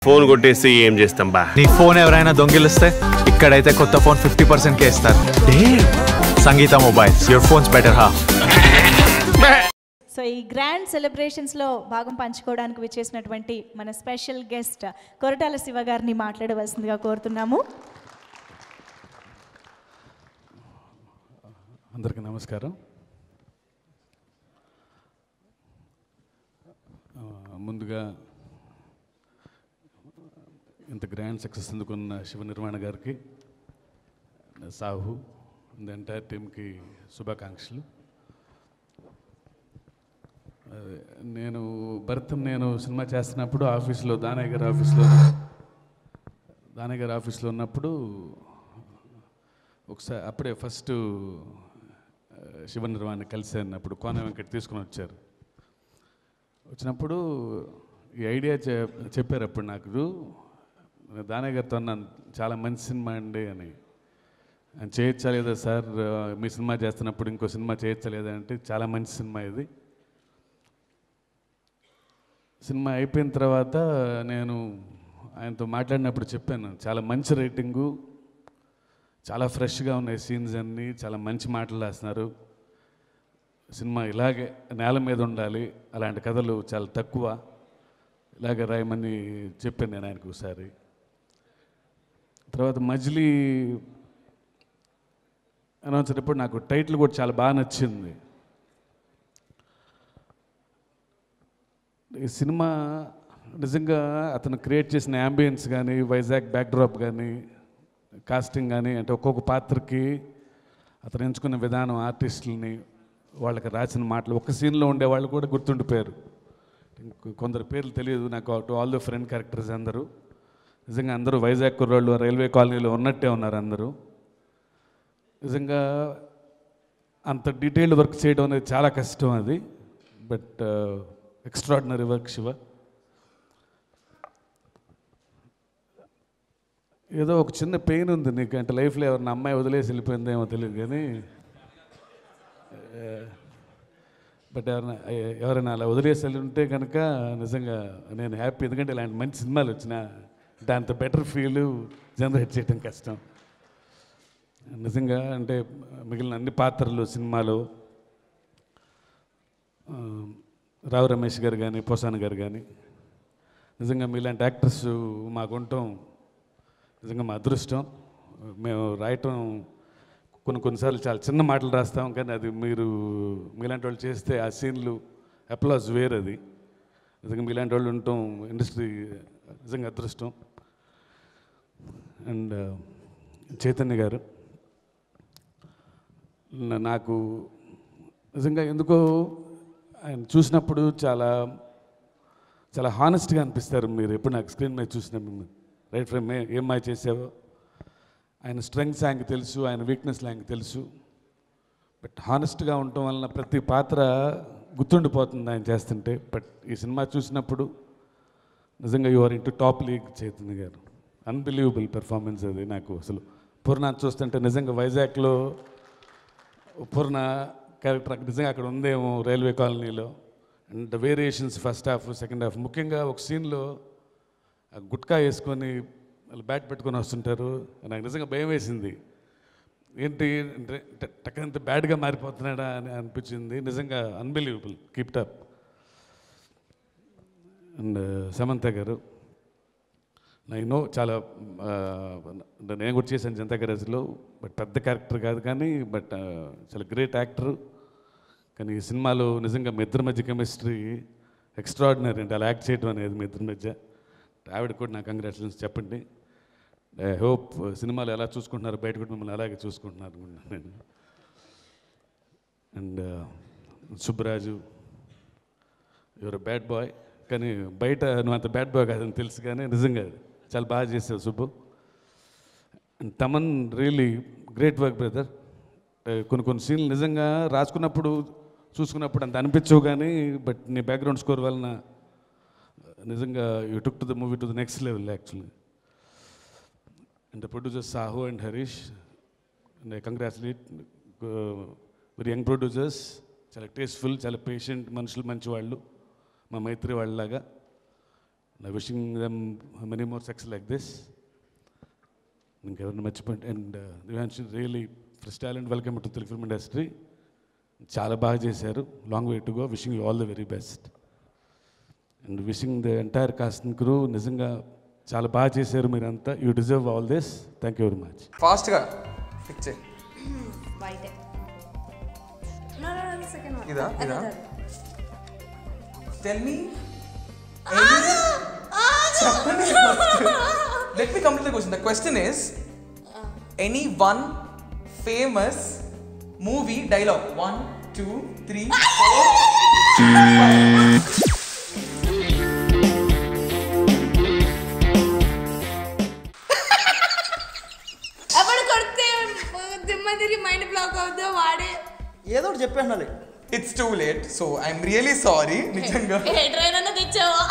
Phone కొట్టేసి ఏం చేస్తాం బా? నీ ఫోన్ ఎవరైనా దొంగిలిస్తే ఇక్కడైతే కొత్త ఫోన్ 50% కే ఇస్తారు. Sangeetha mobiles, your phones better half. So ఈ గ్రాండ్ సెలబ్రేషన్స్లో భాగం పంచుకోవడానికి విచ్చేసినటువంటి మన స్పెషల్ గెస్ట్ కొరటాల శివ గారిని మాట్లాడవలసిందిగా కోరుతున్నాము. అందరికీ నమస్కారం. ముందుగా ఇంత గ్రాండ్ సక్సెస్ అందుకున్న శివ నిర్మాణ గారికి, సాహు, ది ఎంటైర్ టీమ్కి శుభాకాంక్షలు. నేను సినిమా చేస్తున్నప్పుడు ఆఫీస్లో దానయ్య గారి ఆఫీస్లో ఉన్నప్పుడు ఒకసారి అప్పుడే ఫస్ట్ శివ నిర్మాణాన్ని కలిసాను. అప్పుడు కోన వెంకట్ తీసుకుని వచ్చినప్పుడు ఈ ఐడియా చెప్పారు. అప్పుడు నాకు దానయ్య గారితో అన్నాను, చాలా మంచి సినిమా అండి అని. చేయొచ్చా లేదా సార్, మీ సినిమా చేస్తున్నప్పుడు ఇంకో సినిమా చేయొచ్చా లేదా అంటే, చాలా మంచి సినిమా ఇది. సినిమా అయిపోయిన తర్వాత నేను ఆయనతో మాట్లాడినప్పుడు చెప్పాను, చాలా మంచి రేటింగు, చాలా ఫ్రెష్గా ఉన్నాయి సీన్స్ అన్నీ, చాలా మంచి మాటలు రాస్తున్నారు, సినిమా ఇలాగే నేల మీద ఉండాలి, అలాంటి కథలు చాలా తక్కువ, ఇలాగే రాయమని చెప్పాను నేను ఆయనకు ఒకసారి. తర్వాత మజిలీ అనౌన్స్ అయినప్పుడు నాకు టైటిల్ కూడా చాలా బాగా నచ్చింది. ఈ సినిమా నిజంగా అతను క్రియేట్ చేసిన యాంబియన్స్ కానీ, వైజాగ్ బ్యాక్డ్రాప్ కానీ, కాస్టింగ్ కానీ, అంటే ఒక్కొక్క పాత్రకి అతను ఎంచుకున్న విధానం, ఆర్టిస్టులని, వాళ్ళకి రాసిన మాటలు, ఒక్క సీన్లో ఉండే వాళ్ళు కూడా గుర్తుండిపోయారు. కొందరు పేర్లు తెలియదు నాకు. ఆల్ ద ఫ్రెండ్ క్యారెక్టర్స్ అందరూ నిజంగా అందరూ వైజాగ్ కుర్రాళ్ళు, రైల్వే కాలనీలో ఉన్నట్టే ఉన్నారు అందరూ. నిజంగా అంత డీటెయిల్డ్ వర్క్ చేయడం అనేది చాలా కష్టం అది. But extraordinary work Shiva. ఏదో ఒక చిన్న పెయిన్ ఉంది నీకు, అంటే లైఫ్లో ఎవరిన అమ్మాయి వదిలేసి వెళ్ళిపోయిందేమో తెలియదు కానీ, బట్ ఎవరైనా అలా వదిలేసి వెళ్ళి ఉంటే కనుక నిజంగా నేను హ్యాపీ. ఎందుకంటే ఇలాంటి మంచి సినిమాలు వచ్చినా దాంతో బెటర్ ఫీల్ జనరేట్ చేయడం కష్టం నిజంగా. అంటే మిగిలిన అన్ని పాత్రలు సినిమాలో రావు రమేష్ గారు కానీ, పోసాని గారు కానీ, నిజంగా మీలాంటి యాక్టర్స్ మాకు ఉండటం నిజంగా మా అదృష్టం. మేము రాయటం కొన్నిసార్లు చాలా చిన్న మాటలు రాస్తాం, కానీ అది మీలాంటి వాళ్ళు చేస్తే ఆ సీన్లు అప్లాజ్ వేరు. అది నిజంగా మీలాంటి వాళ్ళు ఉండటం ఇండస్ట్రీ నిజంగా అదృష్టం. అండ్ చైతన్య గారు నాకు నిజంగా ఎందుకో ఆయన చూసినప్పుడు చాలా చాలా హానెస్ట్గా అనిపిస్తారు మీరు. ఎప్పుడు నాకు స్క్రీన్ మీద చూసిన రైట్ ఫ్రమ్ ఏం మాయ చేసావో, ఆయన స్ట్రెంగ్స్ ఆయనకు తెలుసు, ఆయన వీక్నెస్లు ఆయనకు తెలుసు. బట్ హానెస్ట్గా ఉండటం వలన ప్రతి పాత్ర గుర్తుండిపోతుంది ఆయన చేస్తుంటే. బట్ ఈ సినిమా చూసినప్పుడు నిజంగా you are into top league Chaitanya garu. Unbelievable performance అది. నాకు అసలు పూర్ణ చూస్తుంటే నిజంగా వైజాగ్లో పూర్ణ క్యారెక్టర్ నిజంగా అక్కడ ఉందేమో రైల్వే కాలనీలో. And the variations first half, second half. ముఖ్యంగా ఒక సీన్లో గుట్కా వేసుకొని వాళ్ళు బ్యాట్ పెట్టుకొని వస్తుంటారు. నాకు నిజంగా భయం వేసింది, ఏంటి టక్కంత బ్యాడ్గా మారిపోతున్నాడా అని అనిపించింది. నిజంగా unbelievable. Keep it up. And Samantha గారు, నేను చాలా నేను కూడా చేశాను జనతా గ్యారేజ్లో, బట్ పెద్ద క్యారెక్టర్ కాదు కానీ, బట్ చాలా గ్రేట్ యాక్టర్. కానీ ఈ సినిమాలో నిజంగా మీ ఇద్దరి మధ్య కెమిస్ట్రీ ఎక్స్ట్రాడినరీ అంటే అలా యాక్ట్ చేయడం అనేది మీ ఇద్దరి మధ్య. ఆవిడ కూడా నాకు కంగ్రాచులేషన్స్ చెప్పండి. ఐ హోప్ సినిమాలు ఎలా చూసుకుంటున్నారు, బయట కూడా మిమ్మల్ని అలాగే చూసుకుంటున్నారు అనుకుంటున్నాను నేను. And Subbaraju, your bad boy, కానీ బయట నువ్వు అంత బ్యాడ్ బాయ్ కాదని తెలుసు, కానీ నిజంగా చాలా బాగా చేసావు Subbu. And Thaman, really great work brother. కొన్ని సీన్లు నిజంగా రాసుకున్నప్పుడు చూసుకున్నప్పుడు అంత అనిపించవు కానీ, బట్ నీ బ్యాక్గ్రౌండ్ స్కోర్ వలన నిజంగా you took to the movie to the next level actually. And the producers Sahu and Harish, and I congratulate very young producers. చాలా టేస్ట్ఫుల్, చాలా పేషెంట్ మనుషులు, మంచి వాళ్ళు, మా మైత్రి వాళ్ళలాగా. Wishing them many more success like this. ఇంకెవరిని మర్చిపోయింది. And Divyansh really first talent, welcome to Telugu film industry. చాలా బాగా చేశారు. Long way to go. Wishing you all the very best. And wishing the entire cast and crew. నిజంగా చాలా బాగా చేశారు మీరంతా. You deserve all this. Thank you very much. ఫాస్ట్గా fix చేయి. ఇదా ఇదా టెల్ మీ చెప్పండి. Let me complete the question. The question is any one famous movie dialogue. 1 2 3 4 mind block అవుతుందో వాడే ఏదో ఒకటి చెప్పేయాలి. It's too late. So I'm really sorry. నిజంగా ఏ ట్రైన్ అన్న తెచ్చావా